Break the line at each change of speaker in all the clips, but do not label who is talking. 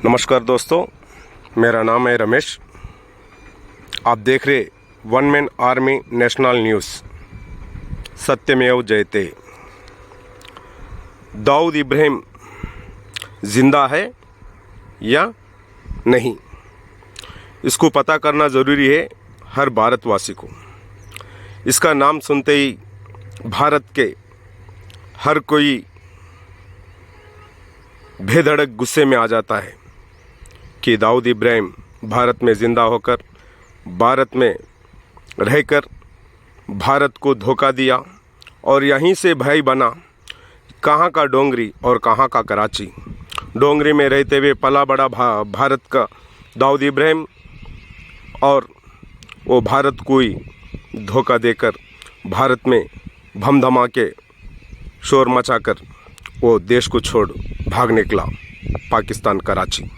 नमस्कार दोस्तों, मेरा नाम है रमेश। आप देख रहे one man army national news. सत्यमेव जयते। दाऊद इब्राहिम जिंदा है या नहीं, इसको पता करना ज़रूरी है हर भारतवासी को। इसका नाम सुनते ही भारत के हर कोई बेधड़क गुस्से में आ जाता है कि दाऊद इब्राहिम भारत में ज़िंदा होकर, भारत में रहकर भारत को धोखा दिया और यहीं से भाई बना। कहाँ का डोंगरी और कहाँ का कराची। डोंगरी में रहते हुए पला बड़ा भारत का दाऊद इब्राहिम, और वो भारत को ही धोखा देकर भारत में भम धमाके शोर मचाकर वो देश को छोड़ भाग निकला पाकिस्तान कराची।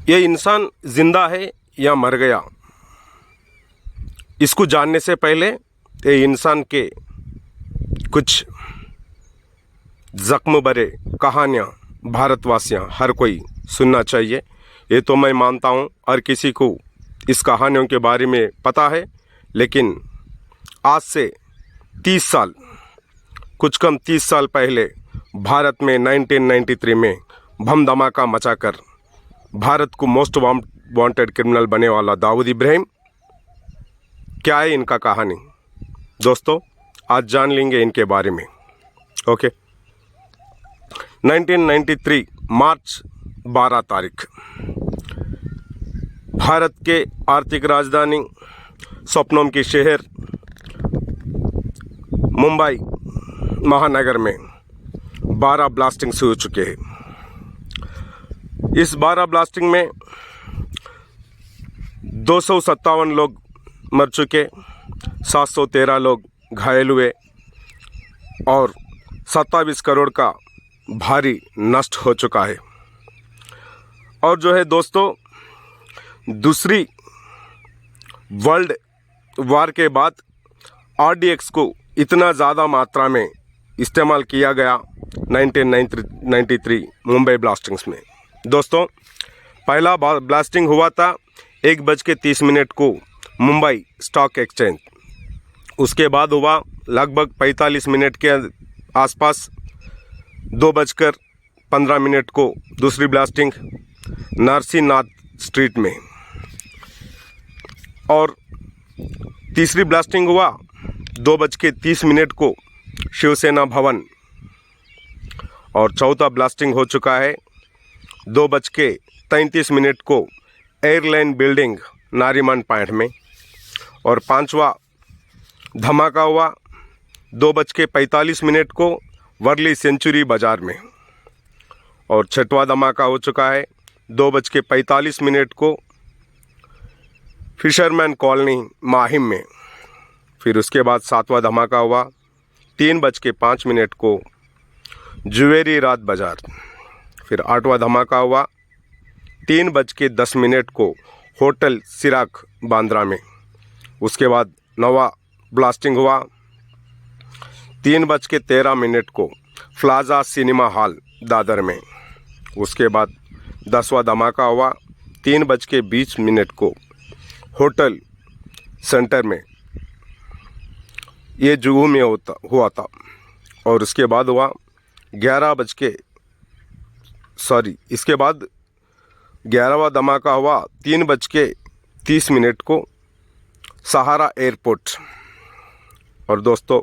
ये इंसान जिंदा है या मर गया, इसको जानने से पहले ये इंसान के कुछ जख्म भरे कहानियाँ भारतवासियाँ हर कोई सुनना चाहिए। ये तो मैं मानता हूँ हर किसी को इस कहानियों के बारे में पता है, लेकिन आज से 30 साल, कुछ कम 30 साल पहले भारत में 1993 में भम धमाका मचाकर भारत को मोस्ट वांटेड क्रिमिनल बनने वाला दाऊद इब्राहिम, क्या है इनका कहानी दोस्तों, आज जान लेंगे इनके बारे में। ओके। 1993 मार्च 12 तारीख, भारत के आर्थिक राजधानी, सपनों की शहर मुंबई महानगर में 12 ब्लास्टिंग्स हो चुके हैं। इस 12 ब्लास्टिंग में 257 लोग मर चुके, 713 लोग घायल हुए और 27 करोड़ का भारी नष्ट हो चुका है। और जो है दोस्तों, दूसरी वर्ल्ड वार के बाद RDX को इतना ज़्यादा मात्रा में इस्तेमाल किया गया 1993 मुंबई ब्लास्टिंग्स में। दोस्तों, पहला ब्लास्टिंग हुआ था 1:30 को मुंबई स्टॉक एक्सचेंज। उसके बाद हुआ लगभग 45 मिनट के आसपास 2:15 को दूसरी ब्लास्टिंग नरसिंहनाथ स्ट्रीट में, और तीसरी ब्लास्टिंग हुआ 2:30 को शिवसेना भवन, और चौथा ब्लास्टिंग हो चुका है 2:33 को एयरलाइन बिल्डिंग नारीमन पॉइंट में, और पांचवा धमाका हुआ 2:45 को वर्ली सेंचुरी बाज़ार में, और छठवां धमाका हो चुका है 2:45 को फिशरमैन कॉलोनी माहिम में। फिर उसके बाद सातवां धमाका हुआ 3:05 को जुवेरी रात बाज़ार। फिर आठवां धमाका हुआ 3:10 को होटल सिराक बांद्रा में। उसके बाद नौवां ब्लास्टिंग हुआ 3:13 को प्लाजा सिनेमा हॉल दादर में। उसके बाद 10वां धमाका हुआ 3:20 को होटल सेंटर में, ये जुहू में हुआ था। और उसके बाद हुआ इसके बाद 11वां धमाका हुआ 3:30 को सहारा एयरपोर्ट। और दोस्तों,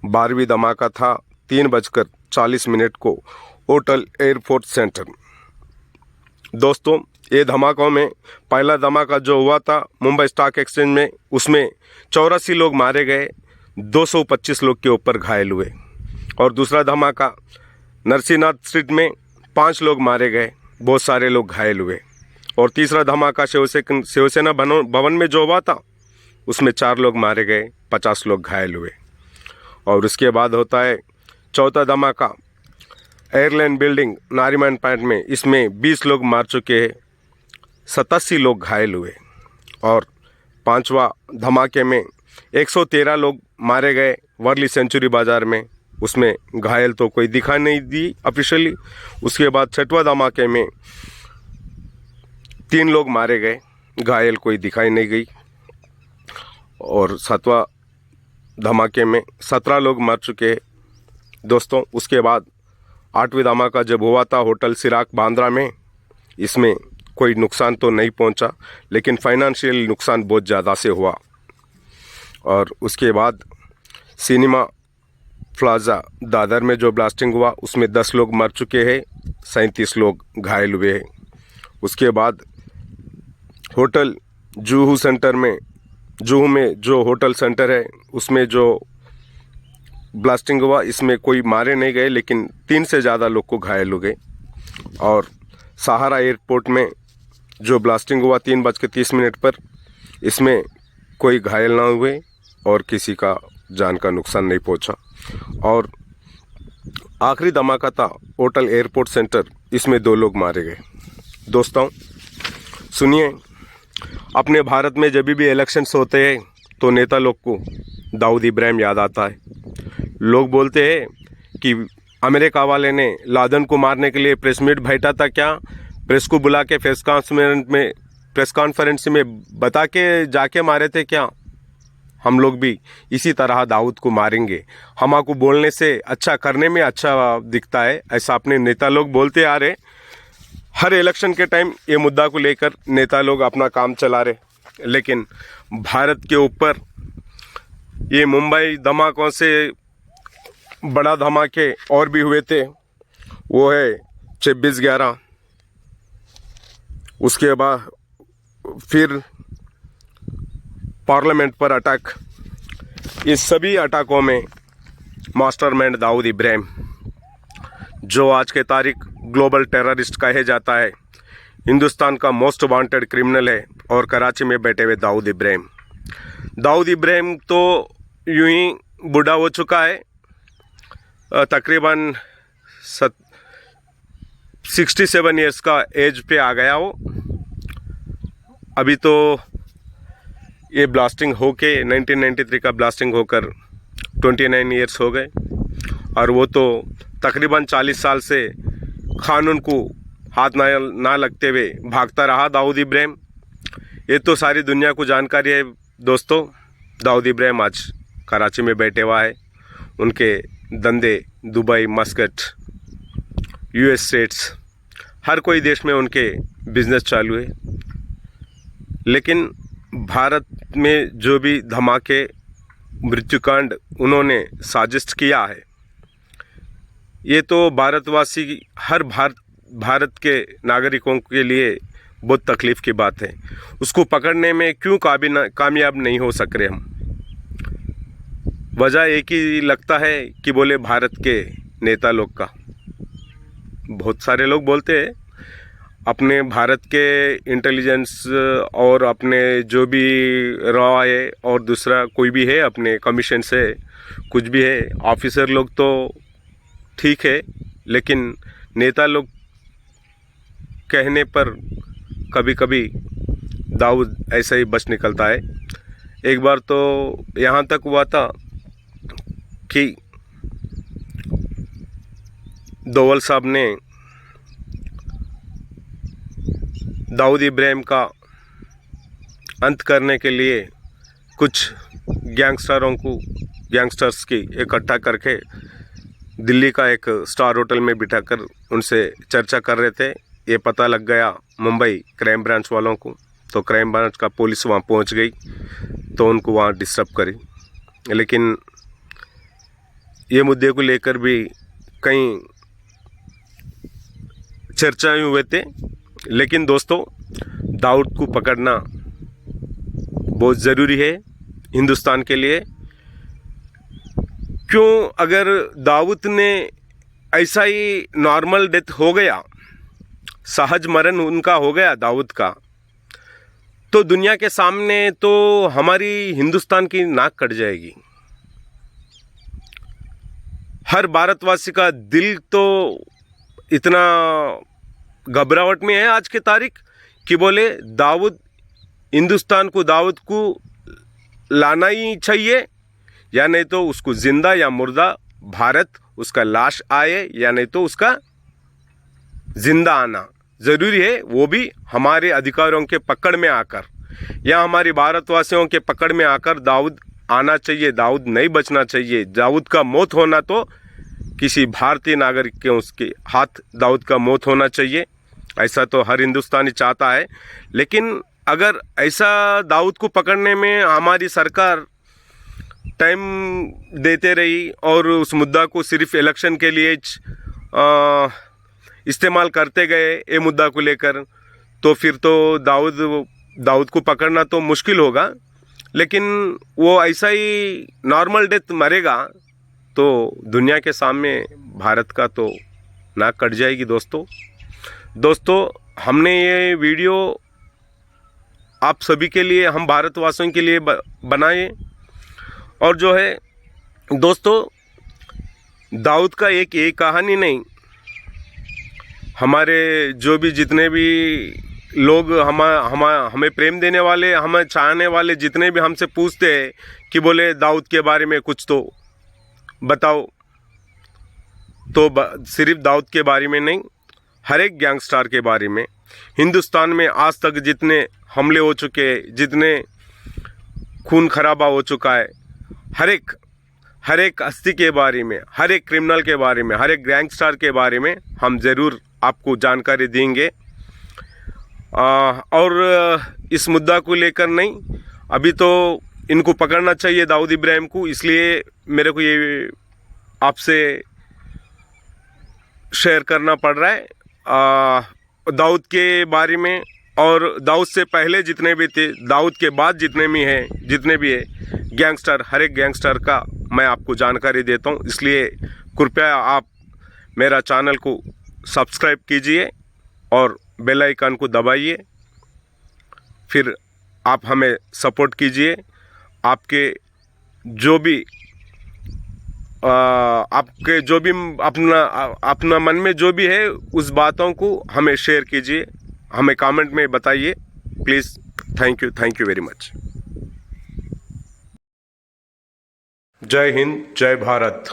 12वीं धमाका था 3:40 को होटल एयरपोर्ट सेंटर। दोस्तों, ये धमाकों में पहला धमाका जो हुआ था मुंबई स्टॉक एक्सचेंज में, उसमें 84 लोग मारे गए, 225 लोग के ऊपर घायल हुए। और दूसरा धमाका नरसिंहनाथ स्ट्रीट में 5 लोग मारे गए, बहुत सारे लोग घायल हुए। और तीसरा धमाका शिवसेना भवन में जो हुआ था, उसमें 4 लोग मारे गए, 50 लोग घायल हुए। और उसके बाद होता है चौथा धमाका एयरलाइन बिल्डिंग नारीमन पॉइंट में, इसमें 20 लोग मार चुके हैं, 87 लोग घायल हुए। और पांचवा धमाके में 113 लोग मारे गए वर्ली सेंचुरी बाज़ार में, उसमें घायल तो कोई दिखा नहीं दी ऑफिशियली। उसके बाद छठवा धमाके में 3 लोग मारे गए, घायल कोई दिखाई नहीं गई। और 7वां धमाके में 17 लोग मर चुके हैं दोस्तों। उसके बाद 8वीं धमाका जब हुआ था होटल सिराक बांद्रा में, इसमें कोई नुकसान तो नहीं पहुंचा, लेकिन फाइनेंशियल नुकसान बहुत ज़्यादा से हुआ। और उसके बाद सिनेमा प्लाजा दादर में जो ब्लास्टिंग हुआ उसमें 10 लोग मर चुके हैं, 37 लोग घायल हुए हैं। उसके बाद होटल जुहू सेंटर में, जुहू में जो होटल सेंटर है उसमें जो ब्लास्टिंग हुआ, इसमें कोई मारे नहीं गए, लेकिन 3 से ज़्यादा लोग को घायल हो गए। और सहारा एयरपोर्ट में जो ब्लास्टिंग हुआ 3:30 पर, इसमें कोई घायल ना हुए और किसी का जान का नुकसान नहीं पहुंचा। और आखिरी धमाका था होटल एयरपोर्ट सेंटर, इसमें 2 लोग मारे गए। दोस्तों सुनिए, अपने भारत में जब भी इलेक्शंस होते हैं तो नेता लोग को दाऊद इब्राहिम याद आता है। लोग बोलते हैं कि अमेरिका वाले ने लादेन को मारने के लिए प्रेस मीट बैठा था क्या, प्रेस को बुला के प्रेस कॉन्फ्रेंस में बता के जाके मारे थे क्या। हम लोग भी इसी तरह दाऊद को मारेंगे, हमको बोलने से अच्छा करने में अच्छा दिखता है, ऐसा अपने नेता लोग बोलते आ रहे। हर इलेक्शन के टाइम ये मुद्दा को लेकर नेता लोग अपना काम चला रहे। लेकिन भारत के ऊपर ये मुंबई धमाकों से बड़ा धमाके और भी हुए थे, वो है 26/11। उसके बाद फिर पार्लियामेंट पर अटैक। इस सभी अटैकों में मास्टरमाइंड दाऊद इब्राहिम, जो आज के तारीख ग्लोबल टेररिस्ट कहे जाता है, हिंदुस्तान का मोस्ट वांटेड क्रिमिनल है। और कराची में बैठे हुए दाऊद इब्राहिम तो यूं ही बूढ़ा हो चुका है, तकरीबन 67 ईयर्स का एज पे आ गया वो। अभी तो ये ब्लास्टिंग होके 1993 का ब्लास्टिंग होकर 29 ईयर्स हो गए, और वो तो तकरीबन 40 साल से कानून को हाथ ना लगते हुए भागता रहा दाऊद इब्राहिम। ये तो सारी दुनिया को जानकारी है दोस्तों। दाऊद इब्राहिम आज कराची में बैठे हुआ है, उनके धंधे दुबई, मस्कट, यूएस स्टेट्स, हर कोई देश में उनके बिजनेस चालू है। लेकिन भारत में जो भी धमाके, मृत्युकांड उन्होंने साजिश किया है, ये तो भारतवासी, हर भारत के नागरिकों के लिए बहुत तकलीफ़ की बात है। उसको पकड़ने में क्यों कामयाब नहीं हो सक रहे हम? वजह एक ही लगता है कि बोले भारत के नेता लोग का। बहुत सारे लोग बोलते हैं अपने भारत के इंटेलिजेंस और अपने जो भी रॉ है और दूसरा कोई भी है, अपने कमीशन से कुछ भी है, ऑफिसर लोग तो ठीक है, लेकिन नेता लोग कहने पर कभी कभी दाऊद ऐसा ही बच निकलता है। एक बार तो यहाँ तक हुआ था कि दोवल साहब ने दाऊद इब्राहिम का अंत करने के लिए कुछ गैंगस्टर्स की इकट्ठा करके दिल्ली का एक स्टार होटल में बिठाकर उनसे चर्चा कर रहे थे। ये पता लग गया मुंबई क्राइम ब्रांच वालों को, तो क्राइम ब्रांच का पुलिस वहाँ पहुँच गई, तो उनको वहाँ डिस्टर्ब करी। लेकिन ये मुद्दे को लेकर भी कई चर्चाएं हुए थे। लेकिन दोस्तों, दाऊद को पकड़ना बहुत ज़रूरी है हिंदुस्तान के लिए। क्यों? अगर दाऊद ने ऐसा ही नॉर्मल डेथ हो गया, सहज मरण उनका हो गया दाऊद का, तो दुनिया के सामने तो हमारी हिंदुस्तान की नाक कट जाएगी। हर भारतवासी का दिल तो इतना घबराहट में है आज की तारीख कि बोले दाऊद, हिंदुस्तान को दाऊद को लाना ही चाहिए, या नहीं तो उसको जिंदा या मुर्दा भारत उसका लाश आए या नहीं तो उसका जिंदा आना ज़रूरी है, वो भी हमारे अधिकारियों के पकड़ में आकर या हमारे भारतवासियों के पकड़ में आकर दाऊद आना चाहिए। दाऊद नहीं बचना चाहिए। दाऊद का मौत होना तो किसी भारतीय नागरिक के उसके हाथ दाऊद का मौत होना चाहिए। ऐसा तो हर हिंदुस्तानी चाहता है। लेकिन अगर ऐसा दाऊद को पकड़ने में हमारी सरकार टाइम देते रही और उस मुद्दा को सिर्फ इलेक्शन के लिए इस्तेमाल करते गए ये मुद्दा को लेकर, तो फिर तो दाऊद को पकड़ना तो मुश्किल होगा। लेकिन वो ऐसा ही नॉर्मल डेथ मरेगा तो दुनिया के सामने भारत का तो नाक कट जाएगी। दोस्तों हमने ये वीडियो आप सभी के लिए, हम भारतवासियों के लिए बनाए। और जो है दोस्तों, दाऊद का एक कहानी नहीं, हमारे जो भी जितने भी लोग हमें प्रेम देने वाले, हमें चाहने वाले जितने भी हमसे पूछते हैं कि बोले दाऊद के बारे में कुछ तो बताओ, तो सिर्फ दाऊद के बारे में नहीं, हर एक गैंगस्टर के बारे में, हिंदुस्तान में आज तक जितने हमले हो चुके हैं, जितने खून खराबा हो चुका है, हर एक हस्ती के बारे में, हर एक क्रिमिनल के बारे में, हर एक गैंगस्टर के बारे में हम ज़रूर आपको जानकारी देंगे। और इस मुद्दा को लेकर नहीं, अभी तो इनको पकड़ना चाहिए दाऊद इब्राहिम को, इसलिए मेरे को ये आपसे शेयर करना पड़ रहा है दाऊद के बारे में। और दाऊद से पहले जितने भी थे, दाऊद के बाद जितने भी है गैंगस्टर, हर एक गैंगस्टर का मैं आपको जानकारी देता हूँ। इसलिए कृपया आप मेरा चैनल को सब्सक्राइब कीजिए और बेल आइकन को दबाइए, फिर आप हमें सपोर्ट कीजिए। आपके जो भी अपना मन में जो भी है उस बातों को हमें शेयर कीजिए, हमें कमेंट में बताइए please. Thank you very much. जय हिंद, जय भारत।